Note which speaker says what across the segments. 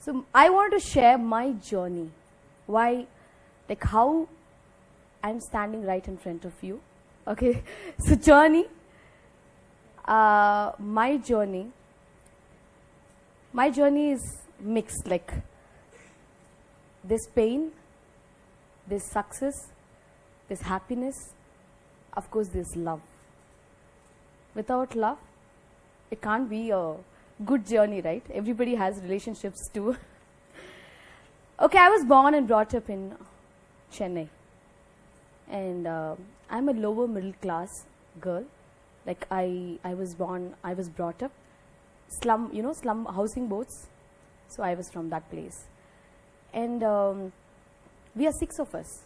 Speaker 1: So I want to share my journey, why, like how I'm standing right in front of you. Okay, so journey, my journey is mixed, like there's pain, there's success, there's happiness, of course there's love. Without love, it can't be a good journey, right? Everybody has relationships too. Okay, I was born and brought up in Chennai. And I'm a lower middle class girl. Like I was brought up, slum housing boats. So I was from that place. And we are 6 of us.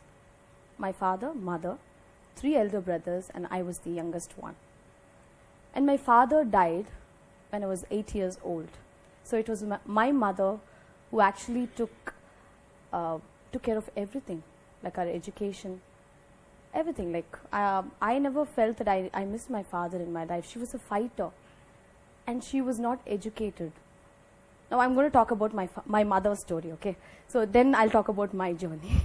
Speaker 1: My father, mother, 3 elder brothers, and I was the youngest one. And my father died when I was 8 years old. So it was my mother who actually took care of everything, like our education, everything. Like I never felt that I missed my father in my life. She was a fighter, and she was not educated. Now I'm going to talk about my mother's story, okay? So then I'll talk about my journey.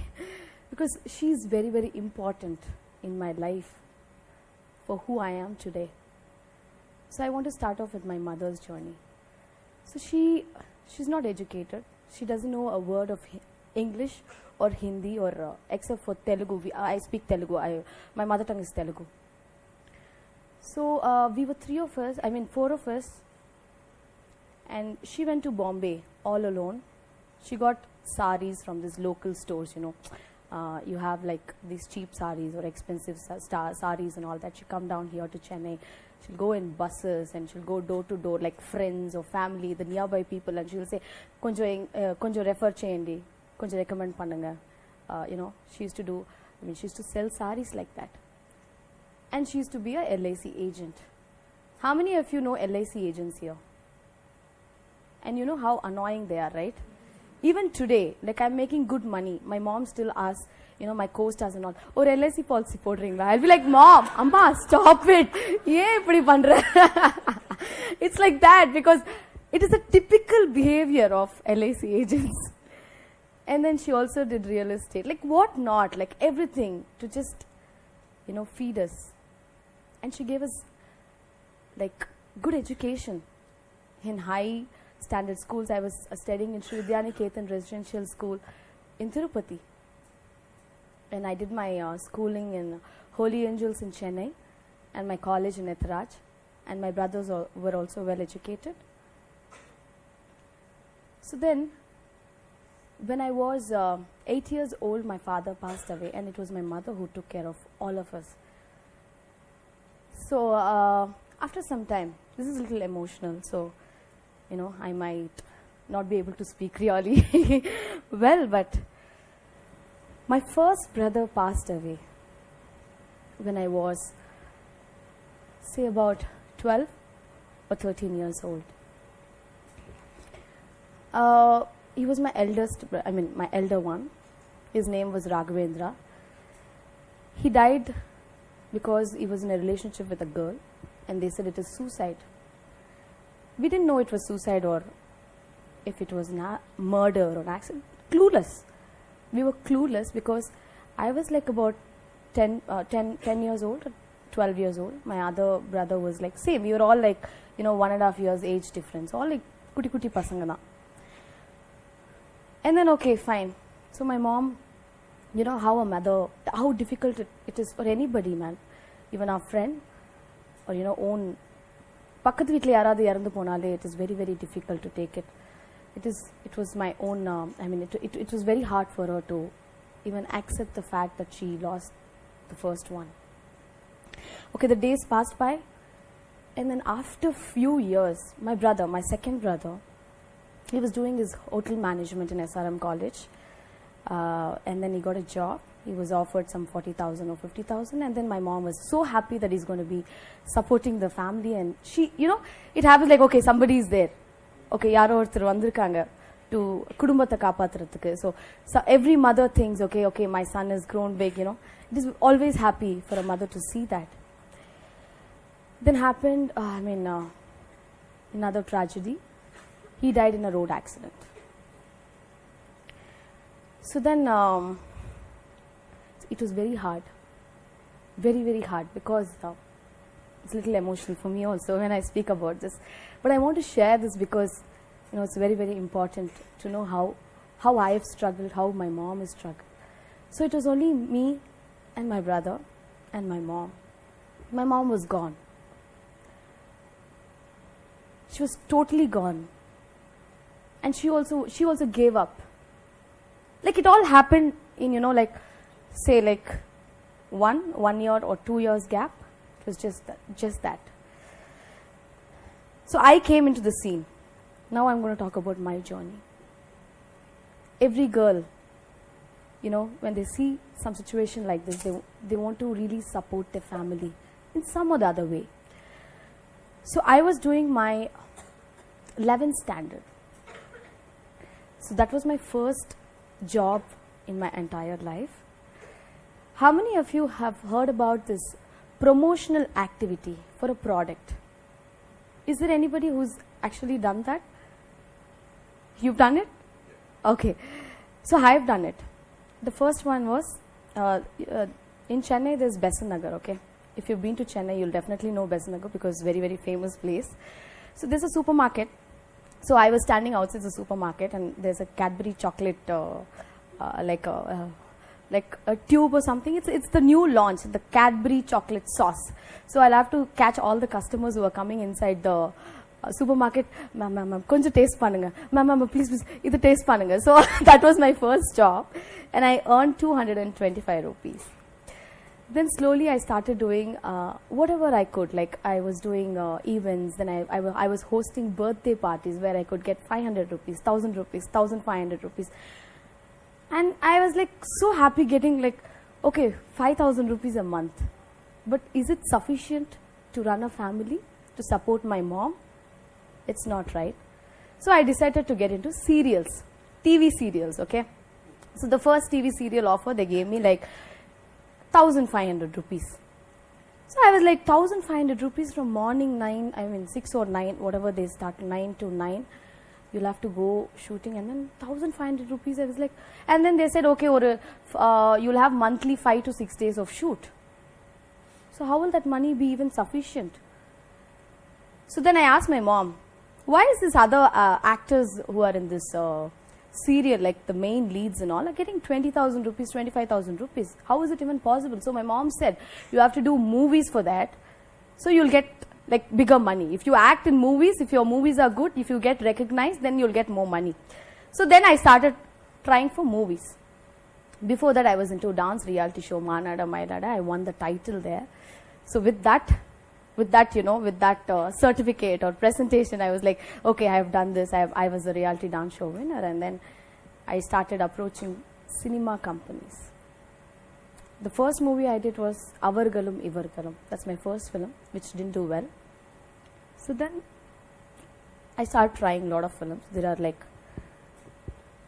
Speaker 1: Because she's very, very important in my life for who I am today. So I want to start off with my mother's journey. So she's not educated. She doesn't know a word of English or Hindi or except for Telugu. I speak Telugu. My mother tongue is Telugu. So we were 4 of us. And she went to Bombay all alone. She got saris from these local stores, you know. You have like these cheap saris or expensive saris and all that. She come down here to Chennai. She'll go in buses and she'll go door to door like friends or family, the nearby people, and she'll say, konjo refer cheyandi, konjo recommend pannunga. You know, she used to sell saris like that. And she used to be a LIC agent. How many of you know LIC agents here? And you know how annoying they are, right? Even today, like I'm making good money. My mom still asks, you know, my co-stars and all, or LIC policy podringa. I'll be like, Mom, Amma, stop it. Yeah, pudi pandra. It's like that because it is a typical behavior of LIC agents. And then she also did real estate. Like what not? Like everything to just, you know, feed us. And she gave us like good education in high standard schools. I was studying in Sri Vidyaniketan Residential School in Tirupati. And I did my schooling in Holy Angels in Chennai and my college in Etharaj. And my brothers were also well educated. So then, when I was 8 years old, my father passed away, and it was my mother who took care of all of us. So after some time, this is a little emotional, so you know, I might not be able to speak really well, but my first brother passed away when I was, say, about 12 or 13 years old. He was my my elder one. His name was Raghavendra. He died because he was in a relationship with a girl, and they said it is suicide. We didn't know it was suicide or if it was murder or an accident. Clueless. We were clueless because I was like about 10 years old, 12 years old. My other brother was like same. We were all like, you know, 1.5 years age difference. All like kuti kuti pasanga na. And then okay, fine. So my mom, you know how difficult it is for anybody, man. Even our friend or, you know, own. Pakkathu veetla yaradhu irandu ponale, it is very, very difficult to take it. It was my own, it was very hard for her to even accept the fact that she lost the first one. Okay, the days passed by, and then after few years, my second brother, he was doing his hotel management in SRM college, and then he got a job. He was offered some 40,000 or 50,000, and then my mom was so happy that he's going to be supporting the family, and she, you know, it happens like, okay, somebody is there. Okay, yaro orthru vandirukanga to kudumbatha kaapathradhukku. So every mother thinks, okay, my son has grown big, you know. It is always happy for a mother to see that. Then happened, another tragedy. He died in a road accident. So then it was very hard, very hard, because it's a little emotional for me also when I speak about this. But I want to share this because it's very important to know how I have struggled, how my mom has struggled. So it was only me and my brother and my mom. My mom was gone. She was totally gone. And she also gave up. Like it all happened in, say 1 year or 2 years gap. It was just that. So I came into the scene. Now I'm going to talk about my journey. Every girl, when they see some situation like this, they want to really support their family in some or the other way. So I was doing my 11th standard. So that was my first job in my entire life. How many of you have heard about this promotional activity for a product? Is there anybody who's actually done that? You've done it? Okay. So I've done it. The first one was in Chennai there's Besant Nagar, okay? If you've been to Chennai, you'll definitely know Besant Nagar because it's very famous place. So there's a supermarket. So I was standing outside the supermarket and there's a Cadbury chocolate like a tube or something. It's the new launch, the Cadbury chocolate sauce. So I'll have to catch all the customers who are coming inside the supermarket. Ma'am, konja taste pannunga. Ma'am, please, idu taste pannunga. So that was my first job and I earned 225 rupees. Then slowly I started doing whatever I could. Like I was doing events, then I was hosting birthday parties where I could get 500 rupees, 1000 rupees, 1500 rupees. And I was like so happy getting like, okay, 5000 rupees a month. But is it sufficient to run a family, to support my mom? It's not, right? So I decided to get into serials, TV serials, okay? So the first TV serial offer they gave me like 1500 rupees. So I was like 1500 rupees from morning 6 or 9, whatever they start, 9 to 9. You'll have to go shooting and then 1500 rupees. I was like, and then they said, okay, you'll have monthly 5 to 6 days of shoot. So how will that money be even sufficient? So then I asked my mom, why is this other actors who are in this serial, like the main leads and all, are getting 20,000 rupees, 25,000 rupees? How is it even possible? So my mom said, you have to do movies for that. So you'll get like bigger money. If you act in movies, if your movies are good, if you get recognized, then you'll get more money. So then I started trying for movies. Before that I was into dance reality show, Manada, Mailada. I won the title there. So with that certificate or presentation, I was like, okay, I have done this. I was a reality dance show winner. And then I started approaching cinema companies. The first movie I did was Avargalum Ivargalum. That's my first film, which didn't do well. So then I started trying a lot of films.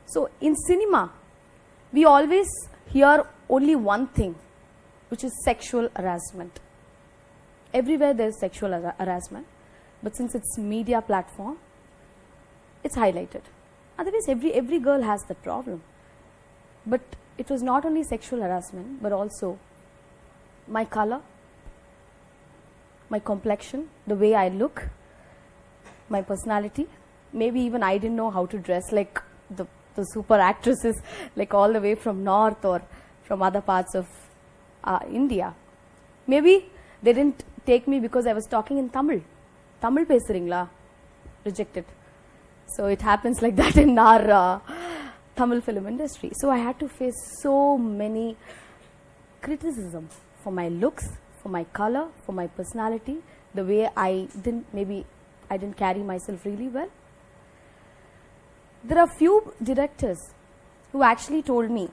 Speaker 1: So in cinema, we always hear only one thing, which is sexual harassment. Everywhere there is sexual harassment, but since it's media platform, it's highlighted. Otherwise, every girl has that problem. But it was not only sexual harassment, but also my color, my complexion, the way I look, my personality. Maybe even I didn't know how to dress like the super actresses, like all the way from north or from other parts of India. Maybe they didn't take me because I was talking in Tamil. Tamil pesuringla? Rejected. So it happens like that in our Tamil film industry. So I had to face so many criticism for my looks, for my color, for my personality, the way I didn't carry myself really well. There are few directors who actually told me,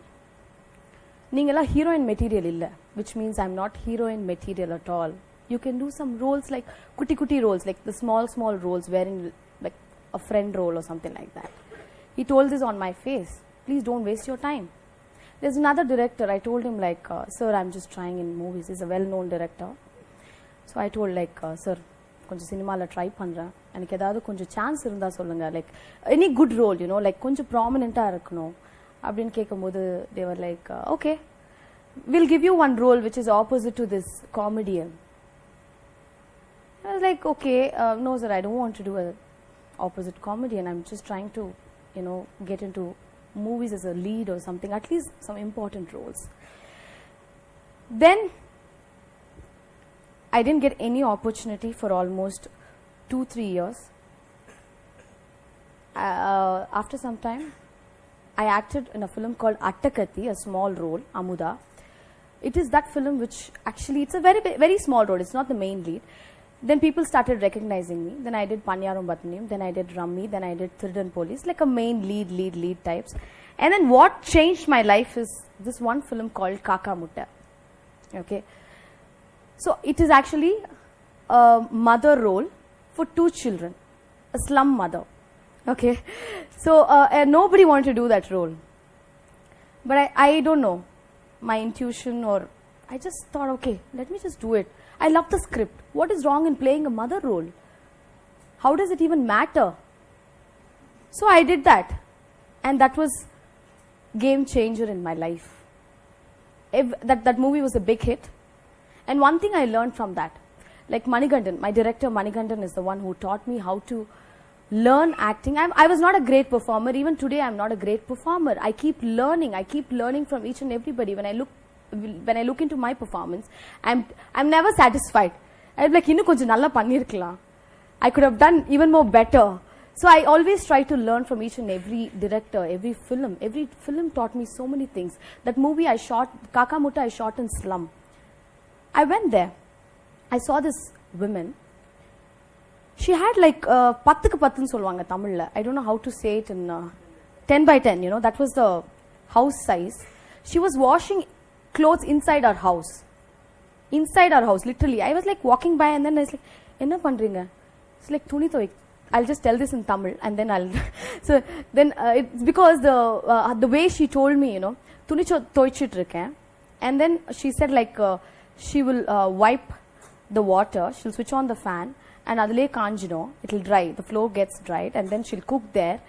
Speaker 1: Ningala heroine material illa, which means I'm not heroine material at all. You can do some roles like kuti roles, like the small roles wherein like a friend role or something like that. He told this on my face. Please don't waste your time. There's another director. I told him like, sir, I'm just trying in movies. He's a well-known director. So I told like, sir, konja cinema la try pandra. எனக்கு ஏதாவது கொஞ்சம் chance இருந்தா சொல்லுங்க, like any good role, like கொஞ்சம் prominent-ஆ இருக்கணும். அப்படின்னு கேட்கும்போது they were like, okay, we'll give you one role which is opposite to this comedian. I was like, okay, no sir, I don't want to do a opposite comedian. I'm just trying to, get into movies as a lead or something, at least some important roles. Then I didn't get any opportunity for almost 2-3 years. After some time, I acted in a film called Attakati, a small role, Amuda. It is that film which actually, it's a very, very small role, it's not the main lead. Then people started recognizing me. Then I did Panyaram Batniyam, then I did Rummy, then I did Thirdan Police, like a main lead types. And then what changed my life is this one film called Kaka Mutta. Okay. So it is actually a mother role for 2 children, a slum mother. Okay. So nobody wanted to do that role. But I don't know, my intuition, or I just thought, okay, let me just do it. I love the script. What is wrong in playing a mother role? How does it even matter? So I did that. And that was game changer in my life. That movie was a big hit. And one thing I learned from that, like Manikandan, my director Manikandan is the one who taught me how to learn acting. I was not a great performer. Even today I'm not a great performer. I keep learning from each and everybody. When I look into my performance, I'm never satisfied. I'm like, innu konjam nalla pannirkalam. I could have done even more better. So I always try to learn from each and every director, every film. Every film taught me so many things. That movie I shot, Kaka Mutta, I shot in slum. I went there. I saw this woman. She had like 10க்கு 10 ன்னு சொல்வாங்க தமிழ்ல. I don't know how to say it in 10 by 10, that was the house size. She was washing clothes inside our house. Inside our house, literally. I was like walking by and then I was like, enna pandringa? It's like thuni thoi. I'll just tell this in Tamil and then I'll so then it's because the way she told me, thuni thoichit iruken. And then she said like she will wipe the water, she'll switch on the fan and adile kanjidum, it'll dry, the floor gets dried, and then she'll cook there.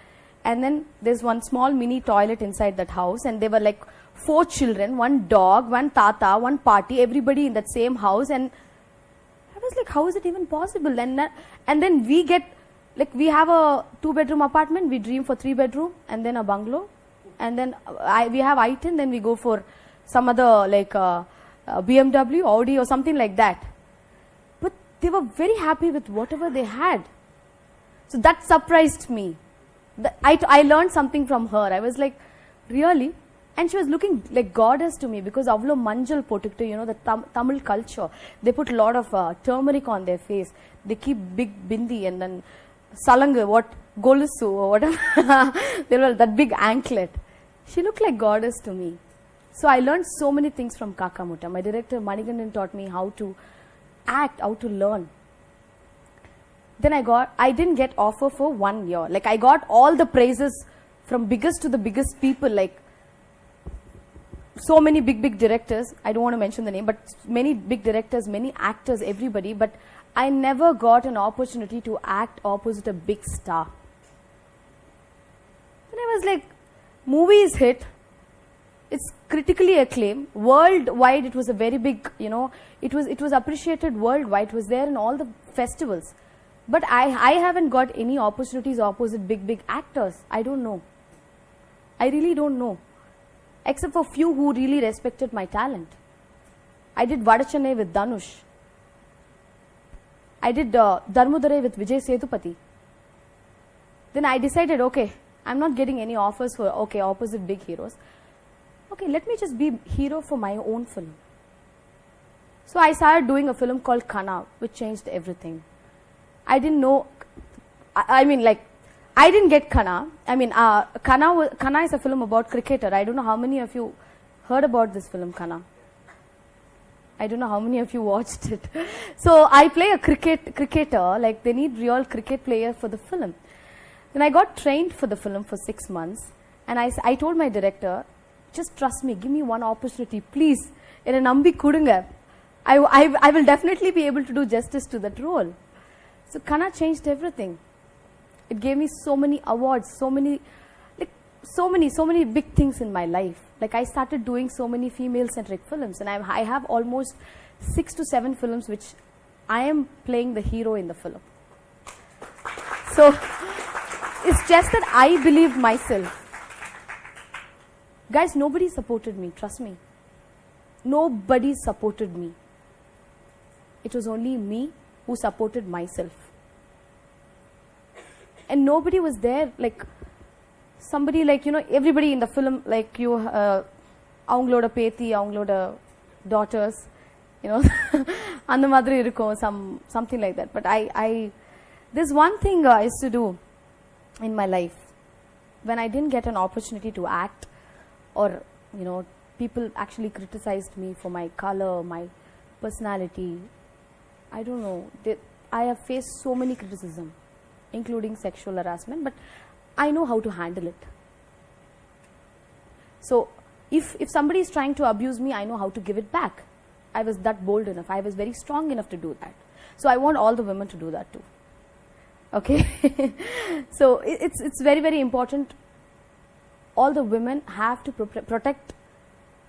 Speaker 1: And then there's one small mini toilet inside that house, and there were like 4 children, 1 dog, 1 tata, 1 party, everybody in that same house. And I was like, how is it even possible? And then we get, like, we have a 2-bedroom apartment, we dream for 3-bedroom and then a bungalow, and then we have I-10, then we go for some other like BMW, Audi or something like that. But they were very happy with whatever they had. So that surprised me. I learned something from her. I was like, really? And she was looking like goddess to me because avlo manjal potuktu, the Tamil culture. They put a lot of turmeric on their face. They keep big bindi and then salangu, golusu or whatever. There was that big anklet. She looked like goddess to me. So I learned so many things from Kaka Mutta. My director Manikandan taught me how to act, how to learn. Then I didn't get offer for 1 year. Like, I got all the praises from biggest to the biggest people, like so many big directors. I don't want to mention the name, but many big directors, many actors, everybody. But I never got an opportunity to act opposite a big star. Then I was like, movie is hit. It's critically acclaimed. Worldwide, it was a very big, it was appreciated worldwide. It was there in all the festivals. But I haven't got any opportunities opposite big actors. I don't know. I really don't know. Except for few who really respected my talent. I did Vadachane with Dhanush. I did Dharmudarai with Vijay Sethupathi. Then I decided, okay, I'm not getting any offers for, opposite big heroes. Okay, let me just be hero for my own film. So I started doing a film called Kana, which changed everything. I didn't know, I didn't get Kana. Kana is a film about cricketer. I don't know how many of you heard about this film, Kana. I don't know how many of you watched it. So I play a cricketer, like they need real cricket player for the film. Then I got trained for the film for 6 months, and I told my director, just trust me, give me one opportunity, please. In a nambi kudunga. I will definitely be able to do justice to that role. So Kana changed everything. It gave me so many awards, so many, like so many big things in my life. Like I started doing so many female-centric films, and I have almost 6 to 7 films which I am playing the hero in the film. So it's just that I believe myself. Guys, nobody supported me, trust me. Nobody supported me. It was only me who supported myself. And nobody was there, like somebody like, everybody in the film, like you, avangaloda pethi, avangaloda daughters, அந்த மாதிரி இருக்கும், something like that. But there's one thing I used to do in my life when I didn't get an opportunity to act, or people actually criticized me for my color, my personality. I don't know, I have faced so many criticism, including sexual harassment, but I know how to handle it. So if somebody is trying to abuse me, I know how to give it back. I was that bold enough, I was very strong enough to do that. So I want all the women to do that too. Okay. So it's very, very important. All the women have to protect,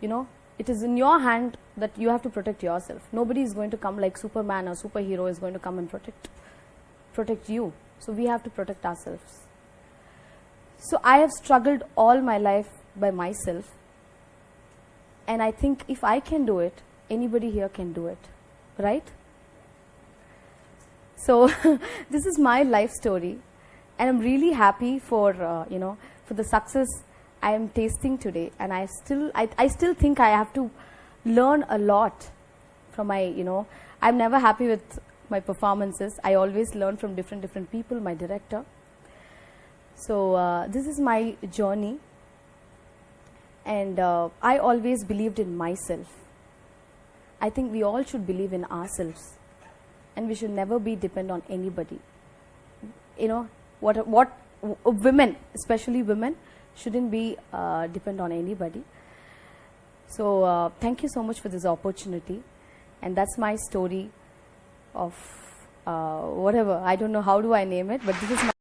Speaker 1: it is in your hand that you have to protect yourself. Nobody is going to come like Superman or superhero is going to come and protect you. So we have to protect ourselves. So I have struggled all my life by myself, and I think if I can do it, anybody here can do it, right? So this is my life story, and I'm really happy for for the success I am tasting today. And I still think I have to learn a lot from my I'm never happy with my performances. I always learn from different people, my director. So this is my journey, and I always believed in myself. I think we all should believe in ourselves, and we should never be dependent on anybody. What women, especially women, shouldn't be dependent on anybody. So thank you so much for this opportunity, and that's my story of whatever, I don't know how do I name it, but this is my